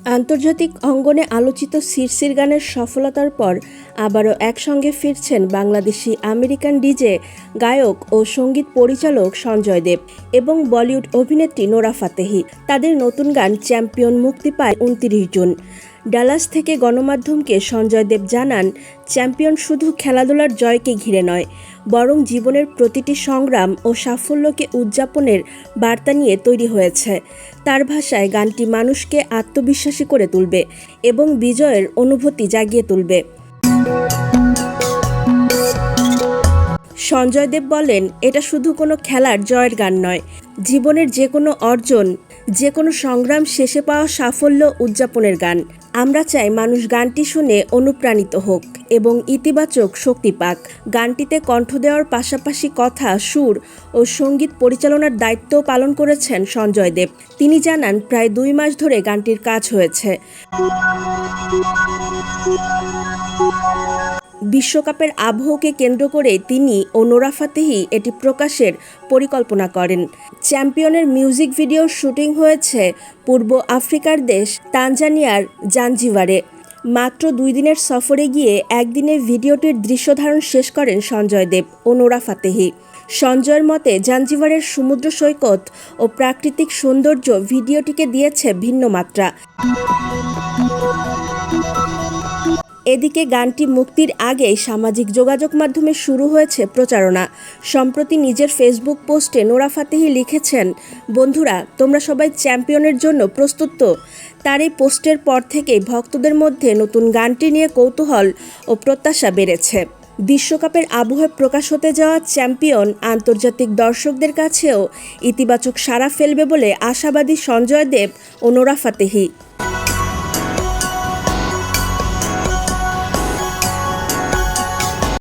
আন্তর্জাতিক অঙ্গনে আলোচিত সিরসির গানের সফলতার পর আবারও একসঙ্গে ফিরছেন বাংলাদেশি আমেরিকান ডিজে, গায়ক ও সঙ্গীত পরিচালক সঞ্জয় দেব এবং বলিউড অভিনেত্রী নোরা ফাতেহি। তাদের নতুন গান চ্যাম্পিয়ন মুক্তি পায় ২৯ জুন। ডালাস থেকে গণমাধ্যমকে সঞ্জয় দেব জানান, চ্যাম্পিয়ন শুধু খেলাধুলার জয়কে ঘিরে নয়, বরং জীবনের প্রতিটি সংগ্রাম ও সাফল্যকে উদযাপনের বার্তা নিয়ে তৈরি হয়েছে। তার ভাষায়, গানটি মানুষকে আত্মবিশ্বাসী করে তুলবে এবং বিজয়ের অনুভূতি জাগিয়ে তুলবে। সঞ্জয় দেব বলেন, এটা শুধু কোনো খেলার জয়ের গান নয়, জীবনের যে কোনো অর্জন, যে কোনো সংগ্রাম শেষে পাওয়া সাফল্য উদযাপনের গান। আমরা চাই মানুষ গানটি শুনে অনুপ্রাণিত হোক এবং ইতিবাচক শক্তি পাক। গানটিতে কণ্ঠ দেওয়ার পাশাপাশি কথা, সুর ও সঙ্গীত পরিচালনার দায়িত্ব পালন করেছেন সঞ্জয় দেব। তিনি জানান, প্রায় ২ মাস ধরে গানটির কাজ হয়েছে। বিশ্বকাপের আবহকে কেন্দ্র করে তিনি ও নোরা ফাতেহি এটি প্রকাশের পরিকল্পনা করেন। চ্যাম্পিয়নের মিউজিক ভিডিওর শুটিং হয়েছে পূর্ব আফ্রিকার দেশ তানজানিয়ার জাঞ্জিবারে। মাত্র ২ দিনের সফরে গিয়ে একদিনে ভিডিওটির দৃশ্যধারণ শেষ করেন সঞ্জয় দেব ও নোরা ফাতেহি। সঞ্জয়ের মতে, জাঞ্জিবারের সমুদ্র সৈকত ও প্রাকৃতিক সৌন্দর্য ভিডিওটিকে দিয়েছে ভিন্ন মাত্রা। এদিকে গানটি মুক্তির আগেই সামাজিক যোগাযোগ মাধ্যমে শুরু হয়েছে প্রচারণা। সম্প্রতি নিজের ফেসবুক পোস্টে নোরা ফাতেহি লিখেছেন, বন্ধুরা, তোমরা সবাই চ্যাম্পিয়নের জন্য প্রস্তুত তো? তার এই পোস্টের পর থেকেই ভক্তদের মধ্যে নতুন গানটি নিয়ে কৌতূহল ও প্রত্যাশা বেড়েছে। বিশ্বকাপের আবহে প্রকাশ হতে যাওয়া চ্যাম্পিয়ন আন্তর্জাতিক দর্শকদের কাছেও ইতিবাচক সাড়া ফেলবে বলে আশাবাদী সঞ্জয় দেব ও নোরা ফাতেহি।